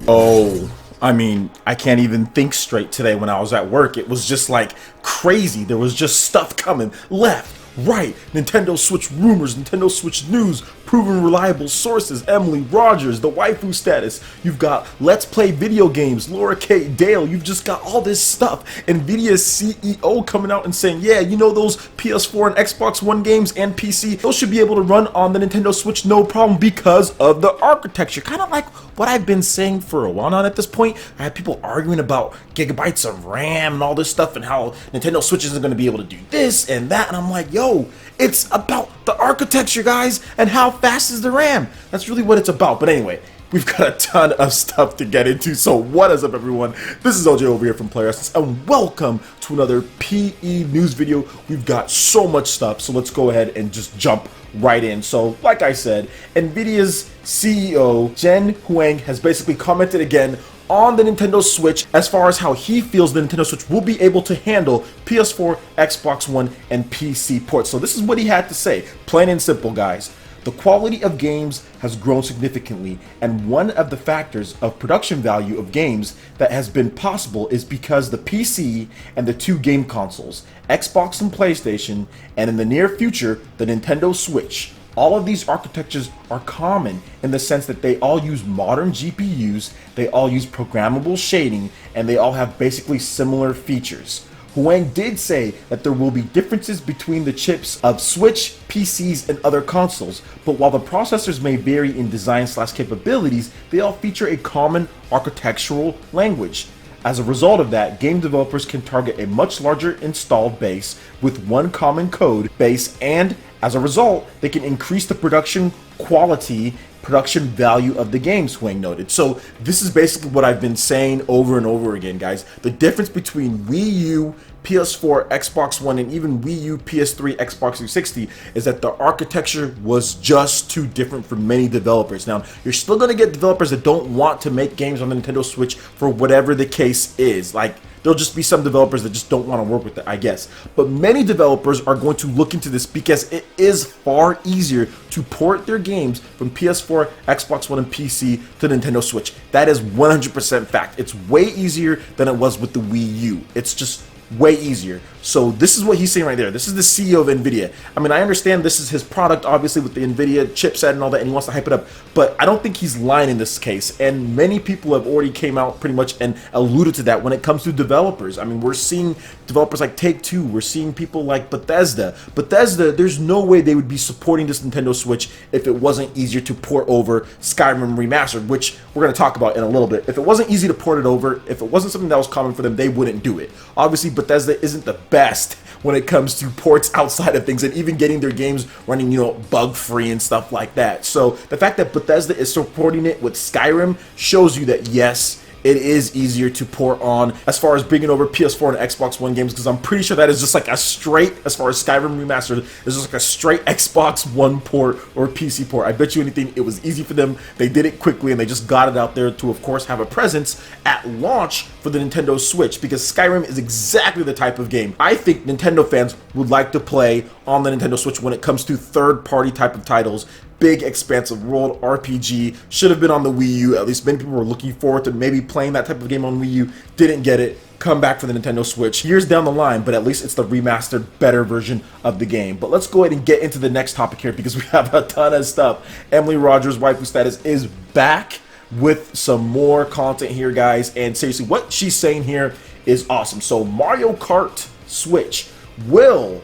Oh, I mean, I can't even think straight today when I was at work. It was just like crazy. There was just stuff coming left, right. Nintendo Switch rumors, Nintendo Switch news, proven reliable sources, Emily Rogers, the waifu status. You've got Let's Play video games, Laura K. Dale. You've just got all this stuff. Nvidia's CEO coming out and saying, yeah, you know those PS4 and Xbox One games and PC, those should be able to run on the Nintendo Switch no problem because of the architecture. Kind of like what I've been saying for a while now at this point. I had people arguing about gigabytes of RAM and all this stuff and how Nintendo Switch isn't going to be able to do this and that. And I'm like, yo, it's about the architecture, guys, and how fast is the RAM. That's really what it's about. But anyway, we've got a ton of stuff to get into. So what is up, everyone? This is OJ over here from PlayerEssence, and welcome to another PE news video. We've got so much stuff, so let's go ahead and just jump right in. So like I said, Nvidia's CEO Jen Huang has basically commented again on the Nintendo Switch as far as how he feels the Nintendo Switch will be able to handle PS4, Xbox One, and PC ports. So this is what he had to say, plain and simple, guys. The quality of games has grown significantly, and one of the factors of production value of games that has been possible is because the PC and the two game consoles, Xbox and PlayStation, and in the near future, the Nintendo Switch. All of these architectures are common in the sense that they all use modern GPUs, they all use programmable shading, and they all have basically similar features. Huang did say that there will be differences between the chips of Switch, PCs, and other consoles, but while the processors may vary in design/capabilities, they all feature a common architectural language. As a result of that, game developers can target a much larger installed base with one common code base, and as a result, they can increase the production quality, production value of the games, Huang noted. So this is basically what I've been saying over and over again, guys. The difference between Wii U, PS4, Xbox One, and even Wii U, PS3, Xbox 360 is that the architecture was just too different for many developers. Now, you're still going to get developers that don't want to make games on the Nintendo Switch for whatever the case is. Like, there'll just be some developers that just don't want to work with it, I guess. But many developers are going to look into this because it is far easier to port their games from PS4, Xbox One, and PC to the Nintendo Switch. That is 100% fact. It's way easier than it was with the Wii U. It's just way easier. So this is what he's saying right there. This is the CEO of Nvidia. I mean, I understand this is his product, obviously, with the Nvidia chipset and all that, and he wants to hype it up, but I don't think he's lying in this case. And many people have already came out pretty much and alluded to that when it comes to developers. I mean, we're seeing developers like Take-Two, we're seeing people like Bethesda. Bethesda, there's no way they would be supporting this Nintendo Switch if it wasn't easier to port over Skyrim Remastered, which we're going to talk about in a little bit. If it wasn't easy to port it over, if it wasn't something that was common for them, they wouldn't do it. Obviously, Bethesda isn't the best when it comes to ports outside of things and even getting their games running, you know, bug-free and stuff like that. So the fact that Bethesda is supporting it with Skyrim shows you that, yes, it is easier to port on as far as bringing over PS4 and Xbox One games, because I'm pretty sure that is just like a straight, as far as Skyrim Remastered, is just like a straight Xbox One port or PC port. I bet you anything, it was easy for them. They did it quickly and they just got it out there to, of course, have a presence at launch for the Nintendo Switch, because Skyrim is exactly the type of game I think Nintendo fans would like to play on the Nintendo Switch when it comes to third-party type of titles. Big, expansive world RPG, should have been on the Wii U. At least many people were looking forward to maybe playing that type of game on Wii U. Didn't get it. Come back for the Nintendo Switch years down the line, but at least it's the remastered, better version of the game. But let's go ahead and get into the next topic here, because we have a ton of stuff. Emily Rogers, waifu status, is back with some more content here, guys. And seriously, what she's saying here is awesome. So Mario Kart Switch will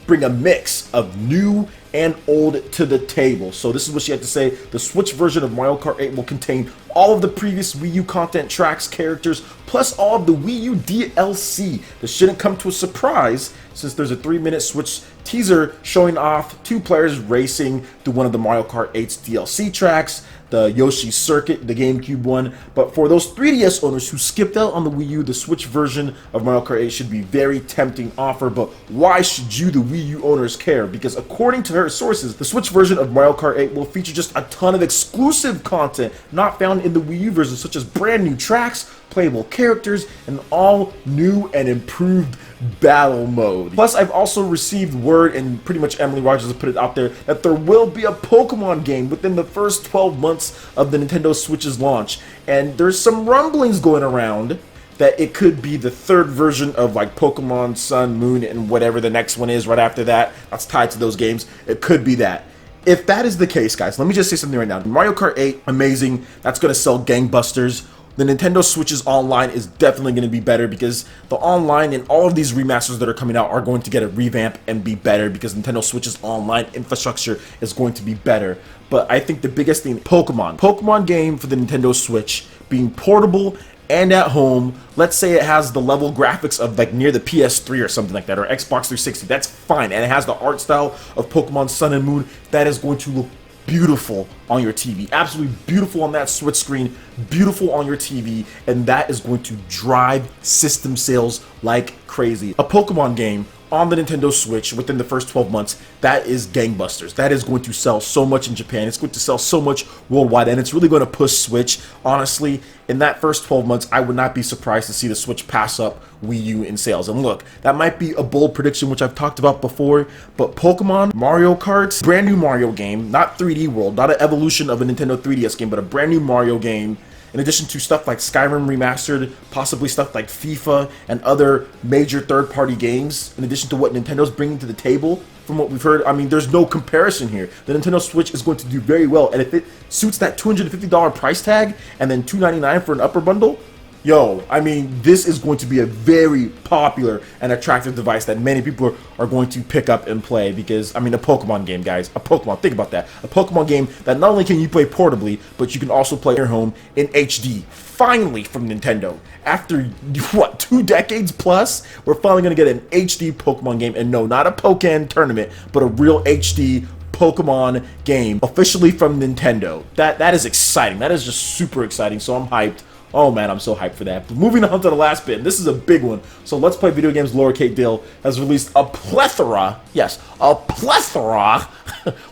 bring a mix of new and old to the table. So this is what she had to say. The Switch version of Mario Kart 8 will contain all of the previous Wii U content, tracks, characters, plus all of the Wii U DLC. This shouldn't come to a surprise, since there's a 3-minute Switch teaser showing off 2 players racing through one of the Mario Kart 8's DLC tracks, the Yoshi's Circuit, the GameCube one. But for those 3DS owners who skipped out on the Wii U, the Switch version of Mario Kart 8 should be a very tempting offer. But why should you, the Wii U owners, care? Because according to heard sources, the Switch version of Mario Kart 8 will feature just a ton of exclusive content not found in the Wii U version, such as brand new tracks, playable characters, and all new and improved battle mode. Plus, I've also received word, and pretty much Emily Rogers has put it out there, that there will be a Pokemon game within the first 12 months of the Nintendo Switch's launch. And there's some rumblings going around that it could be the third version of like Pokemon Sun, Moon, and whatever the next one is right after that. That's tied to those games. It could be that. If that is the case, guys, let me just say something right now. Mario Kart 8, amazing. That's going to sell gangbusters. The Nintendo Switch's online is definitely going to be better because the online and all of these remasters that are coming out are going to get a revamp and be better because Nintendo Switch's online infrastructure is going to be better. But I think the biggest thing, Pokemon game for the Nintendo Switch being portable and at home. Let's say it has the level graphics of like near the PS3 or something like that, or Xbox 360. That's fine, and it has the art style of Pokemon Sun and Moon. That is going to look beautiful on your TV, absolutely beautiful on that Switch screen, beautiful on your TV, and that is going to drive system sales like crazy. A Pokemon game on the Nintendo Switch within the first 12 months, that is gangbusters. That is going to sell so much in Japan. It's going to sell so much worldwide, and it's really going to push Switch. Honestly, in that first 12 months, I would not be surprised to see the Switch pass up Wii U in sales. And look, that might be a bold prediction, which I've talked about before, but Pokemon, Mario Kart, brand new Mario game, not 3D World, not an evolution of a Nintendo 3DS game, but a brand new Mario game, in addition to stuff like Skyrim remastered, possibly stuff like FIFA and other major third-party games, in addition to what Nintendo's bringing to the table. From what we've heard, I mean, there's no comparison here. The Nintendo Switch is going to do very well, and if it suits that $250 price tag and then $299 for an upper bundle, yo, I mean, this is going to be a very popular and attractive device that many people are going to pick up and play because, I mean, a Pokemon game, guys. A Pokemon, think about that. A Pokemon game that not only can you play portably, but you can also play at your home in HD. Finally, from Nintendo. After, what, 2 decades plus, we're finally going to get an HD Pokemon game. And no, not a Pokken tournament, but a real HD Pokemon game officially from Nintendo. That is exciting. That is just super exciting, so I'm hyped. Oh man, I'm so hyped for that. But moving on to the last bit, and this is a big one. So Let's Play Video Games Lower Kate Dill has released a plethora, yes, a plethora,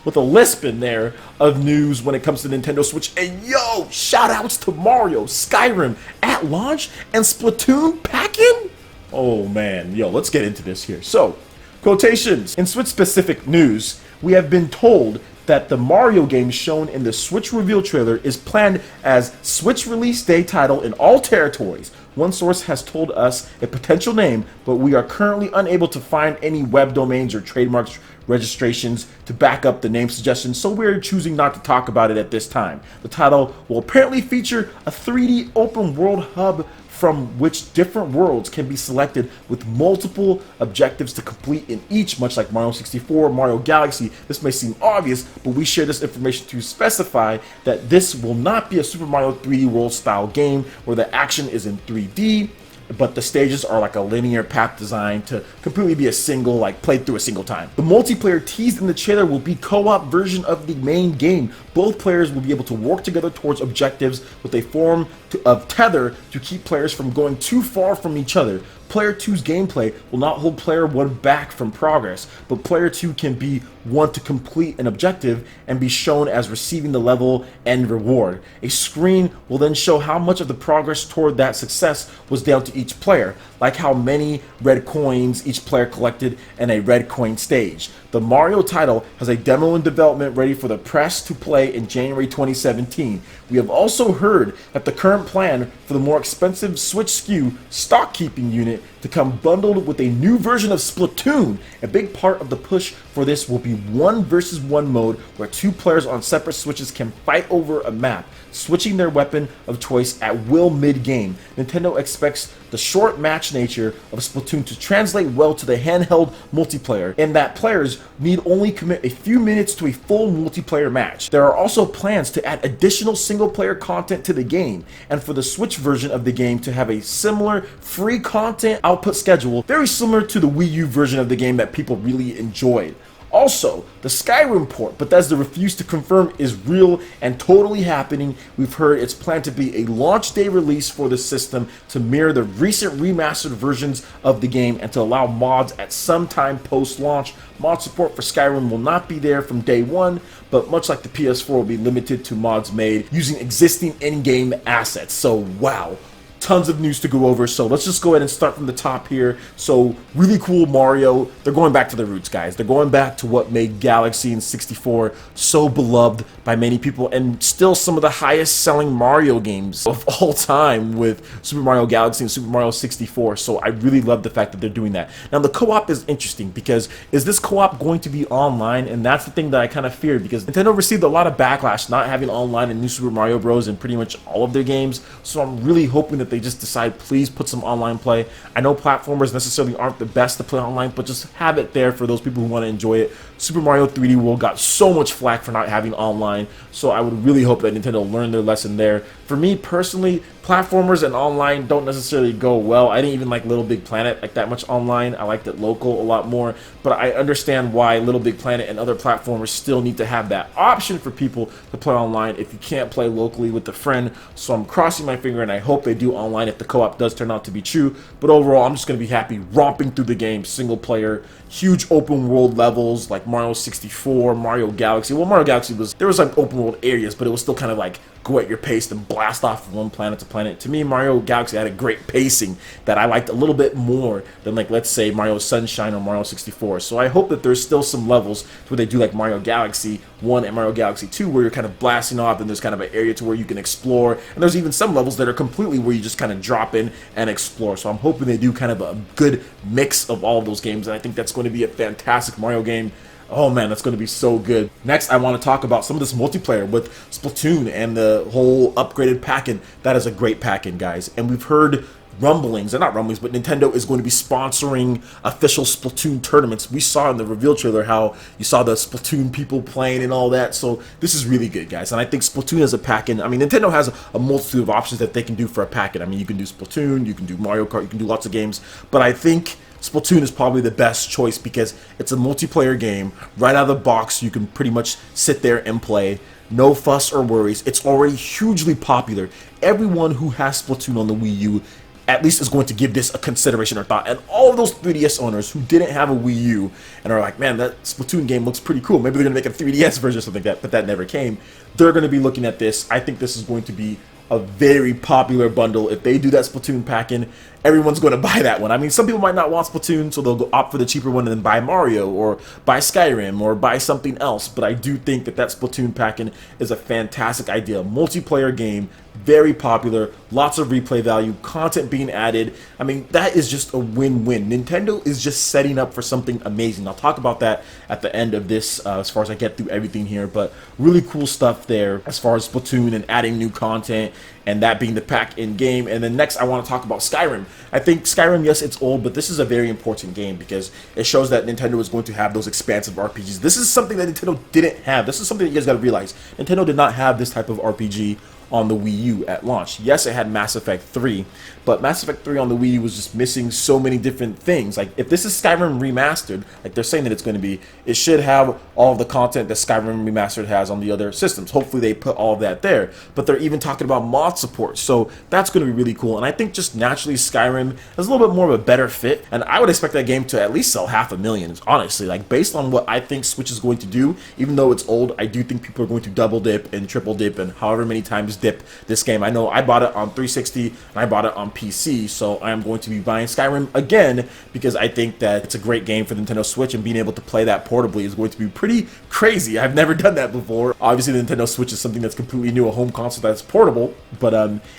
with a lisp in there, of news when it comes to Nintendo Switch. And yo, shout outs to Mario, Skyrim at launch, and Splatoon pack-in? Oh man, yo, let's get into this here. So, quotations. In Switch specific news, we have been told that the Mario game shown in the Switch reveal trailer is planned as Switch release day title in all territories. One source has told us a potential name, but we are currently unable to find any web domains or trademarks registrations to back up the name suggestion, so we're choosing not to talk about it at this time. The title will apparently feature a 3D open world hub from which different worlds can be selected with multiple objectives to complete in each, much like Mario 64, Mario Galaxy. This may seem obvious, but we share this information to specify that this will not be a Super Mario 3D World style game where the action is in 3D, but the stages are like a linear path designed to completely be a single, like played through a single time. The multiplayer teased in the trailer will be co-op version of the main game. Both players will be able to work together towards objectives with a form of tether to keep players from going too far from each other. Player 2's gameplay will not hold player 1 back from progress, but player 2 can be one to complete an objective and be shown as receiving the level and reward. A screen will then show how much of the progress toward that success was down to each player, like how many red coins each player collected in a red coin stage. The Mario title has a demo in development ready for the press to play in January 2017. We have also heard that the current plan for the more expensive Switch SKU stock keeping unit to come bundled with a new version of Splatoon. A big part of the push for this will be 1 versus 1 mode where 2 players on separate Switches can fight over a map, switching their weapon of choice at will mid-game. Nintendo expects the short match nature of Splatoon to translate well to the handheld multiplayer, in that players need only commit a few minutes to a full multiplayer match. There are also plans to add additional single-player content to the game, and for the Switch version of the game to have a similar free content output schedule, very similar to the Wii U version of the game that people really enjoyed. Also, the Skyrim port, Bethesda refused to confirm, is real and totally happening. We've heard it's planned to be a launch day release for the system to mirror the recent remastered versions of the game and to allow mods at some time post-launch. Mod support for Skyrim will not be there from day one, but much like the PS4 will be limited to mods made using existing in-game assets. So wow. Tons of news to go over, so let's just go ahead and start from the top here. So really cool Mario. They're going back to their roots, guys. They're going back to what made Galaxy and 64 so beloved by many people, and still some of the highest selling Mario games of all time with Super Mario Galaxy and Super Mario 64. So I really love the fact that they're doing that. Now the co-op is interesting because is this co-op going to be online? And that's the thing that I kind of fear, because Nintendo received a lot of backlash not having online in New Super Mario Bros. And pretty much all of their games. So I'm really hoping that they just decide, please put some online play. I know platformers necessarily aren't the best to play online, but just have it there for those people who want to enjoy it. Super Mario 3D World got so much flack for not having online, so I would really hope that Nintendo learned their lesson there. For me personally, platformers and online don't necessarily go well. I didn't even like Little Big Planet like that much online. I liked it local a lot more, but I understand why Little Big Planet and other platformers still need to have that option for people to play online if you can't play locally with a friend. So I'm crossing my finger and I hope they do online if the co-op does turn out to be true. But overall, I'm just going to be happy romping through the game, single player, huge open world levels like Mario 64, Mario Galaxy. Well, Mario Galaxy there was like open world areas, but it was still kind of like go at your pace and blast off from one planet to planet. To me, Mario Galaxy had a great pacing that I liked a little bit more than, like, let's say Mario Sunshine or Mario 64. So I hope that there's still some levels where they do like Mario Galaxy 1 and Mario Galaxy 2 where you're kind of blasting off and there's kind of an area to where you can explore. And there's even some levels that are completely where you just kind of drop in and explore. So I'm hoping they do kind of a good mix of all of those games, and I think that's going to be a fantastic Mario game. Oh man, that's going to be so good. Next, I want to talk about some of this multiplayer with Splatoon and the whole upgraded pack-in. That is a great pack-in, guys. And we've heard rumblings, not rumblings, but Nintendo is going to be sponsoring official Splatoon tournaments. We saw in the reveal trailer how you saw the Splatoon people playing and all that. So this is really good, guys. And I think Splatoon as a pack-in, I mean, Nintendo has a multitude of options that they can do for a pack-in. I mean, you can do Splatoon, you can do Mario Kart, you can do lots of games. But I think Splatoon is probably the best choice because it's a multiplayer game. Right out of the box, you can pretty much sit there and play. No fuss or worries. It's already hugely popular. Everyone who has Splatoon on the Wii U at least is going to give this a consideration or thought. And all of those 3DS owners who didn't have a Wii U and are like, man, that Splatoon game looks pretty cool. Maybe they're going to make a 3DS version or something like that, but that never came. They're going to be looking at this. I think this is going to be a very popular bundle. If they do that Splatoon pack-in, everyone's going to buy that one. I mean, some people might not want Splatoon, so they'll go opt for the cheaper one and then buy Mario or buy Skyrim or buy something else. But I do think that Splatoon pack-in is a fantastic idea. Multiplayer game, very popular, lots of replay value, content being added. I mean, that is just a win-win. Nintendo is just setting up for something amazing. I'll talk about that at the end of this as far as I get through everything here, but really cool stuff there as far as Splatoon and adding new content and that being the pack-in game. And then next I want to talk about Skyrim. I think Skyrim, yes, it's old, but this is a very important game because it shows that Nintendo is going to have those expansive RPGs. This is something that Nintendo didn't have. This is something that you guys got to realize. Nintendo did not have this type of RPG on the Wii U at launch. Yes, it had Mass Effect 3, but Mass Effect 3 on the Wii U was just missing so many different things. Like, if this is Skyrim remastered, like they're saying that it's going to be, it should have all of the content that Skyrim remastered has on the other systems. Hopefully they put all of that there, but they're even talking about mod support, so that's going to be really cool. And I think just naturally Skyrim is a little bit more of a better fit, and I would expect that game to at least sell 500,000, honestly. Like, based on what I think Switch is going to do, even though it's old, I do think people are going to double dip and triple dip and however many times dip this game. I know I bought it on 360 and I bought it on PC, so I am going to be buying Skyrim again because I think that it's a great game for the Nintendo Switch, and being able to play that portably is going to be pretty crazy. I've never done that before. Obviously the Nintendo Switch is something that's completely new, a home console that's portable, but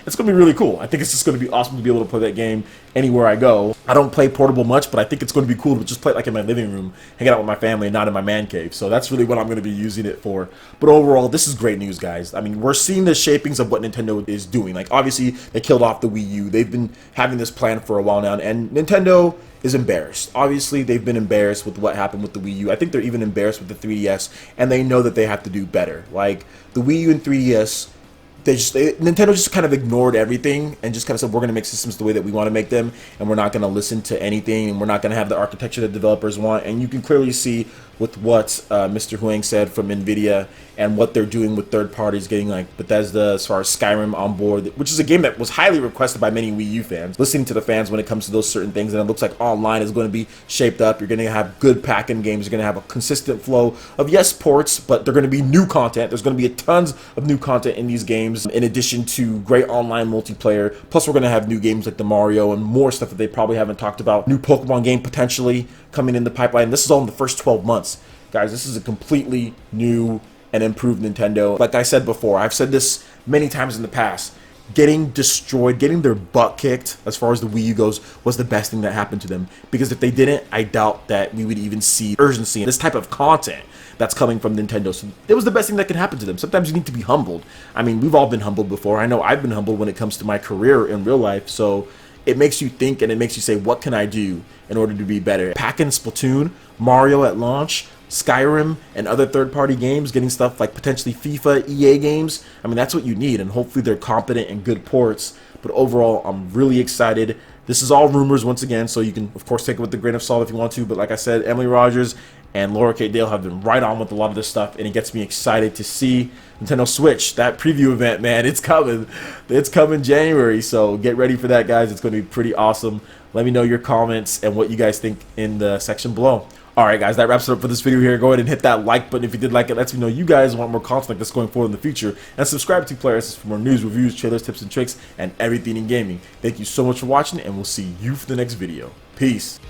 it's going to be really cool. I think it's just going to be awesome to be able to play that game anywhere I go. I don't play portable much, but I think it's going to be cool to just play it like in my living room, hang out with my family, and not in my man cave. So that's really what I'm going to be using it for. But overall, this is great news, guys. I mean, we're seeing the shapings of what Nintendo is doing. Like, obviously, they killed off the Wii U. They've been having this plan for a while now, and Nintendo is embarrassed. Obviously, they've been embarrassed with what happened with the Wii U. I think they're even embarrassed with the 3DS, and they know that they have to do better. Like, the Wii U and 3DS Nintendo just kind of ignored everything and just kind of said, we're going to make systems the way that we want to make them, and we're not going to listen to anything, and we're not going to have the architecture that developers want. And you can clearly see with what Mr. Huang said from Nvidia and what they're doing with third parties, getting like Bethesda as far as Skyrim on board, which is a game that was highly requested by many Wii U fans. Listening to the fans when it comes to those certain things, and it looks like online is going to be shaped up. You're going to have good pack-in games. You're going to have a consistent flow of, yes, ports, but they're going to be new content. There's going to be tons of new content in these games, in addition to great online multiplayer. Plus, we're going to have new games like the Mario and more stuff that they probably haven't talked about. New Pokemon game potentially coming in the pipeline. This is all in the first 12 months. Guys, this is a completely new and improved Nintendo. Like I said before, I've said this many times in the past, getting destroyed, getting their butt kicked as far as the Wii U goes was the best thing that happened to them. Because if they didn't, I doubt that we would even see urgency in this type of content that's coming from Nintendo. So it was the best thing that could happen to them. Sometimes you need to be humbled. I mean, we've all been humbled before. I know I've been humbled when it comes to my career in real life. So it makes you think, and it makes you say, what can I do in order to be better? Packing Splatoon, Mario at launch, Skyrim, and other third-party games, getting stuff like potentially FIFA, EA games. I mean, that's what you need, and hopefully they're competent and good ports. But overall, I'm really excited. This is all rumors once again, so you can, of course, take it with a grain of salt if you want to. But like I said, Emily Rogers and Laura K. Dale have been right on with a lot of this stuff, and it gets me excited to see Nintendo Switch. That preview event, man, it's coming. It's coming January, so get ready for that, guys. It's going to be pretty awesome. Let me know your comments and what you guys think in the section below. Alright guys, that wraps it up for this video here. Go ahead and hit that like button if you did like it. Lets me know you guys want more content like this going forward in the future. And subscribe to PlayerEssence for more news, reviews, trailers, tips, and tricks, and everything in gaming. Thank you so much for watching, and we'll see you for the next video. Peace.